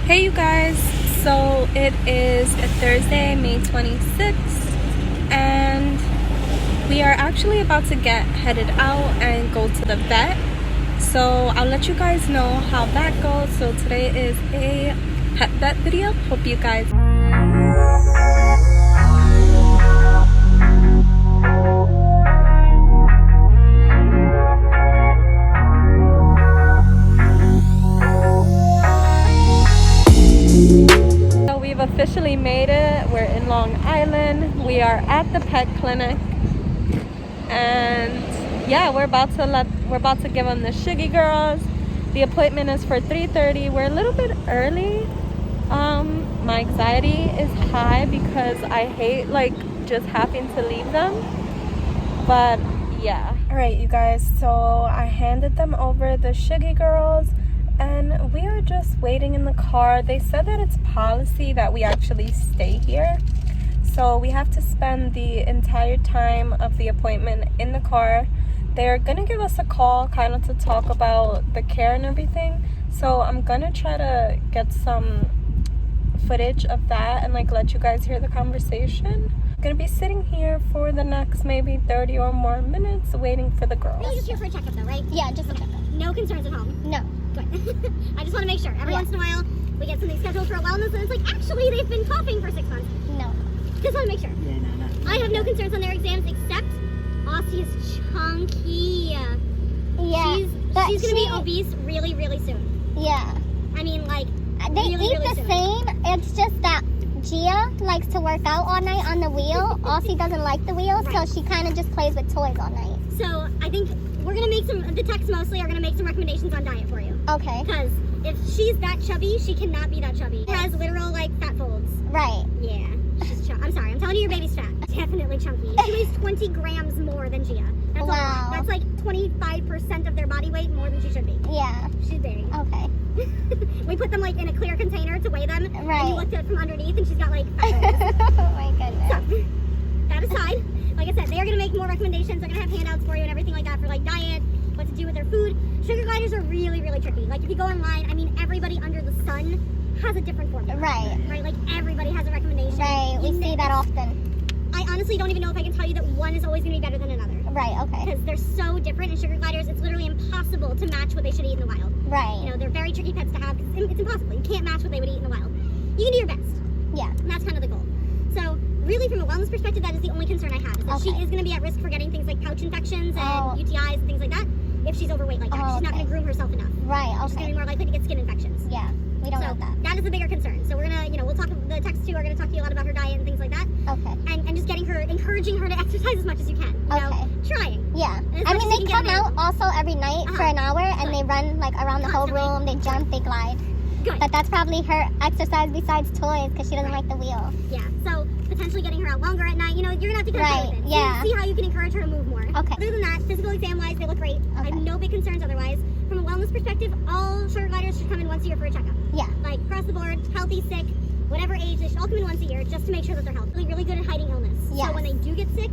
Hey you guys, so it is a Thursday, May 26th, and we are actually about to get headed out and go to the vet. So I'll let you guys know how that goes. So today is a pet vet video. Hope you guys officially made it. We're in Long Island. We are at the pet clinic, and yeah, we're about to give them the shiggy girls. The appointment is for 3:30. We're a little bit early. My anxiety is high because I hate just having to leave them, but yeah. All right, you guys, so I handed them over the shiggy girls and we are just waiting in the car. They said that it's policy that we actually stay here, so we have to spend the entire time of the appointment in the car. They're gonna give us a call kind of to talk about the care and everything, so I'm gonna try to get some footage of that and let you guys hear the conversation. I'm gonna be sitting here for the next maybe 30 or more minutes waiting for the girls. You're just here for a checkup though, right? Yeah, just a checkup. No concerns at home? No. Good. I just want to make sure. Every once in a while, we get something scheduled for a wellness, and it's actually, they've been coughing for 6 months. No. Just want to make sure. Yeah, no. I have no concerns on their exams, except Aussie is chunky. Yeah. She's going to be obese really, really soon. Yeah. I mean, they really, eat really the soon. same. It's just that Gia likes to work out all night on the wheel. Aussie doesn't like the wheel, Right. so she kind of just plays with toys all night. So I think we're going to make the techs mostly are going to make some recommendations on diet for you. Okay. Because if she's that chubby, she cannot be that chubby. She has literal, fat folds. Right. Yeah, she's I'm sorry, I'm telling you, your baby's fat. Definitely chunky. She weighs 20 grams more than Gia. That's Wow. a lot. That's 25% of their body weight more than she should be. Yeah. She's big. Okay. We put them in a clear container to weigh them. Right. And you looked at it from underneath and she's got fat holes. Oh my goodness. So, that aside, like I said, they're going to make more recommendations. They're going to have handouts for you and everything like that for diet, what to do with their food. Sugar gliders are really, really tricky. If you go online, I mean, everybody under the sun has a different formula. Right. Right? Everybody has a recommendation. Right. We see that often. I honestly don't even know if I can tell you that one is always going to be better than another. Right. Okay. Because they're so different. And sugar gliders, it's literally impossible to match what they should eat in the wild. Right. They're very tricky pets to have. It's impossible. You can't match what they would eat in the wild. You can do your best. Yeah. And that's kind of the goal. So really, from a wellness perspective, that is the only concern I have. Is that she is going to be at risk for getting things like pouch infections and UTIs and things like that if she's overweight like that. She's not going to groom herself enough. Right. Okay. She's going to be more likely to get skin infections. Yeah. We don't want that. That is a bigger concern. So we're going to, we'll talk, the techs too are going to talk to you a lot about her diet and things like that. Okay. And just encouraging her to exercise as much as you can. Trying. Yeah. I mean, they come out also every night for an hour and they run around the whole room. They jump, they glide. Good. But that's probably her exercise besides toys because she doesn't like the wheel. Yeah. So potentially getting her out longer at night. You're going to have to kind of play with it. Yeah. See how you can encourage her to move more. Okay. Other than that, physical exam-wise, they look great. Okay. I have no big concerns otherwise. From a wellness perspective, all sugar gliders should come in once a year for a checkup. Yeah. Across the board, healthy, sick, whatever age, they should all come in once a year just to make sure that they're healthy. Really, really good at hiding illness. Yes. So when they do get sick,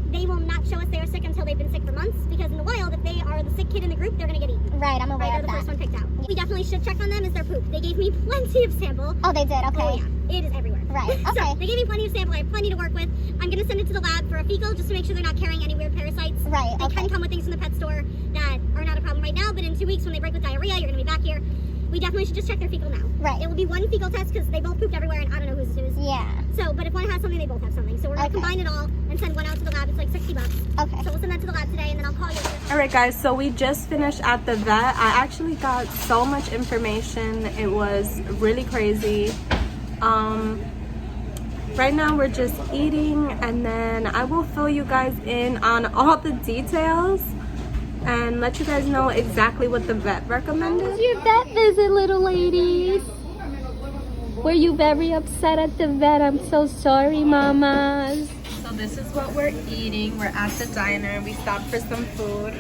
they will not show us they are sick until they've been sick for months, because in the wild, if they are the sick kid in the group, they're going to get eaten. Right, I'm aware They're of the that. first one picked out. We definitely should check on them is their poop. They gave me plenty of sample. Oh, they did? Okay. Oh, yeah. It is everywhere. Right, So okay. they gave me plenty of sample. I have plenty to work with. I'm going to send it to the lab for a fecal just to make sure they're not carrying any weird parasites. Right, They okay. can come with things from the pet store that are not a problem right now, but in 2 weeks when they break with diarrhea, you're going to be back here. We definitely should just check their fecal now. Right. It will be one fecal test because they both pooped everywhere and I don't know who's whose. Yeah. So, but if one has something, they both have something. So we're going to combine it all and send one out to the lab. It's $60. Okay. So we'll send that to the lab today and then I'll call you. Alright guys, so we just finished at the vet. I actually got so much information. It was really crazy. Right now we're just eating and then I will fill you guys in on all the details and let you guys know exactly what the vet recommended. Your vet visit, little ladies. Were you very upset at the vet? I'm so sorry, mamas. So this is what we're eating. We're at the diner. We stopped for some food.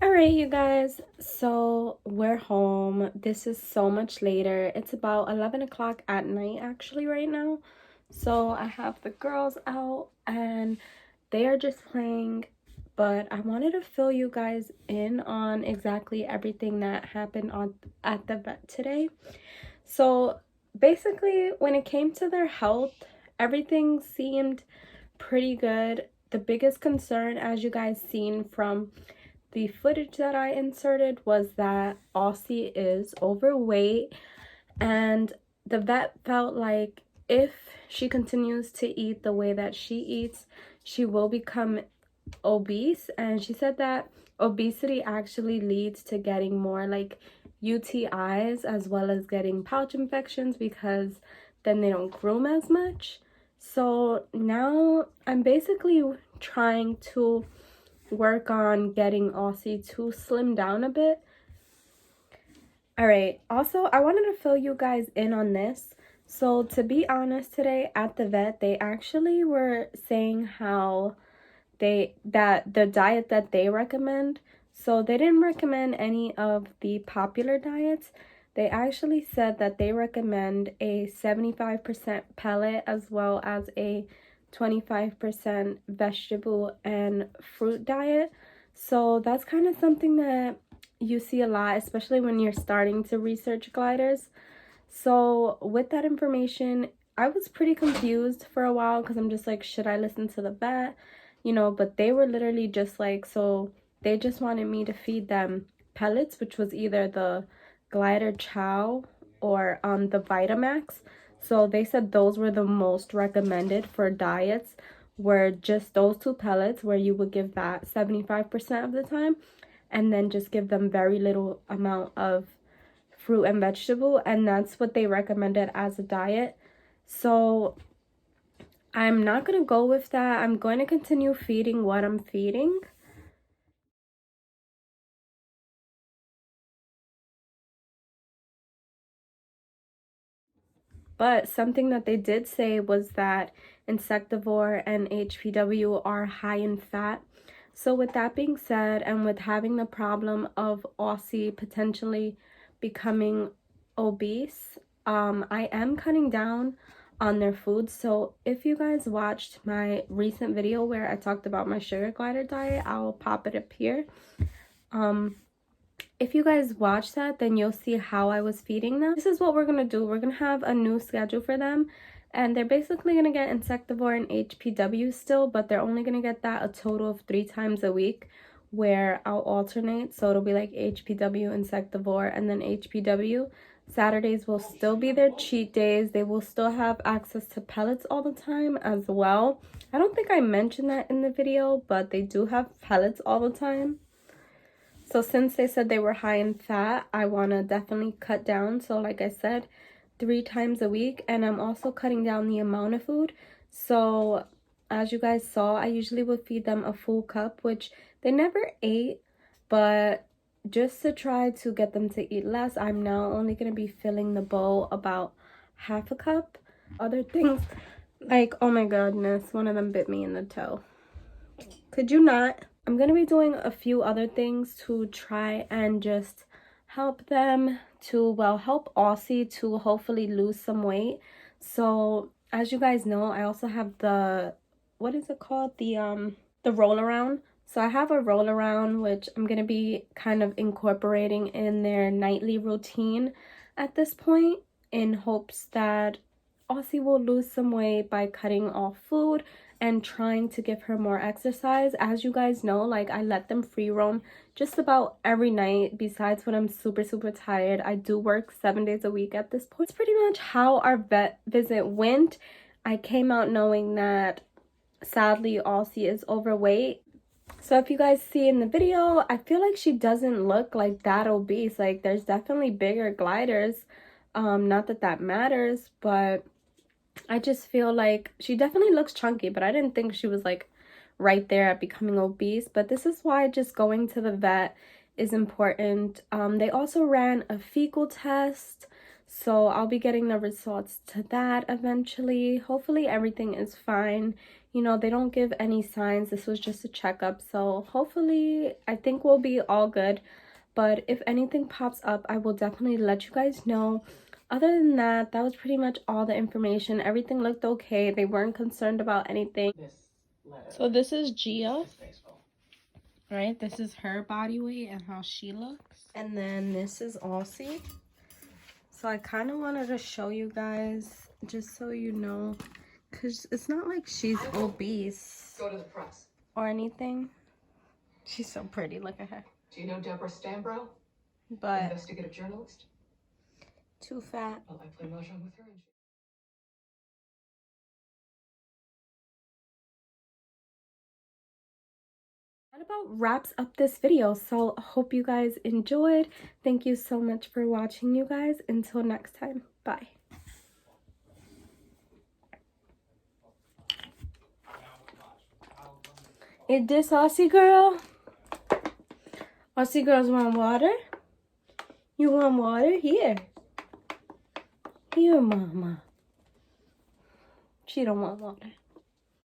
Alright you guys, guys, so we're home. This is so much later. It's about 11 o'clock at night actually right now. So I have the girls out and they are just playing, but I wanted to fill you guys in on exactly everything that happened at the vet today. So basically, when it came to their health, everything seemed pretty good. The biggest concern, as you guys seen from the footage that I inserted, was that Aussie is overweight, and the vet felt like if she continues to eat the way that she eats, she will become obese. And she said that obesity actually leads to getting more like UTIs as well as getting pouch infections, because then they don't groom as much. So now I'm basically trying to work on getting Aussie to slim down a bit. Alright, also I wanted to fill you guys in on this. So to be honest, today at the vet, they actually were saying how that the diet that they recommend, so they didn't recommend any of the popular diets. They actually said that they recommend a 75% pellet as well as a 25% vegetable and fruit diet. So that's kind of something that you see a lot, especially when you're starting to research gliders. So with that information, I was pretty confused for a while because I'm just like, should I listen to the vet? You know, but they were literally just like, so they just wanted me to feed them pellets, which was either the glider chow or the Vitamax. So they said those were the most recommended for diets, were just those two pellets, where you would give that 75% of the time, and then just give them very little amount of fruit and vegetable, and that's what they recommended as a diet. So I'm not going to go with that. I'm going to continue feeding what I'm feeding. But something that they did say was that insectivore and HPW are high in fat. So with that being said, and with having the problem of Aussie potentially becoming obese, I am cutting down on their food. So if you guys watched my recent video where I talked about my sugar glider diet, I'll pop it up here. If you guys watch that, then you'll see how I was feeding them. This is what we're gonna do. We're gonna have a new schedule for them, and they're basically gonna get insectivore and HPW still, but they're only gonna get that a total of 3 times a week, where I'll alternate. So it'll be like HPW, insectivore, and then HPW. Saturdays will still be their cheat days. They will still have access to pellets all the time as well. I don't think I mentioned that in the video, but they do have pellets all the time. So since they said they were high in fat, I want to definitely cut down. So like I said, 3 times a week. And I'm also cutting down the amount of food. So as you guys saw, I usually would feed them a full cup, which they never ate. But just to try to get them to eat less, I'm now only going to be filling the bowl about half a cup. Other things, like, oh my goodness, one of them bit me in the toe. Could you not? I'm going to be doing a few other things to try and just help them to, well, help Aussie to hopefully lose some weight. So as you guys know, I also have the, what is it called? The roll around. So I have a roll around, which I'm going to be kind of incorporating in their nightly routine at this point, in hopes that Aussie will lose some weight by cutting off food and trying to give her more exercise. As you guys know, like, I let them free roam just about every night, besides when I'm super tired. I do work 7 days a week at this point. It's pretty much how our vet visit went. I came out knowing that sadly Aussie is overweight. So if you guys see in the video, I feel like she doesn't look like that obese. Like, there's definitely bigger gliders. Not that that matters, but I just feel like she definitely looks chunky, but I didn't think she was like right there at becoming obese. But this is why just going to the vet is important. They also ran a fecal test, so I'll be getting the results to that eventually. Hopefully everything is fine. You know, they don't give any signs. This was just a checkup, so hopefully I think we'll be all good. But if anything pops up, I will definitely let you guys know. Other than that, that was pretty much all the information. Everything looked okay. They weren't concerned about anything. So this is Gia, right? This is her body weight and how she looks. And then this is Aussie. So I kind of wanted to show you guys, just so you know, because it's not like she's obese or anything. She's so pretty. Look at her. Do you know Deborah Stambro? But Investigative journalist? too fat. Well, I play mahjong with her. And that about wraps up this video. So I hope you guys enjoyed. Thank you so much for watching, you guys. Until next time. Bye. Is this Aussie girl? Aussie girls want water? You want water? Here. Here, mama. She don't want water.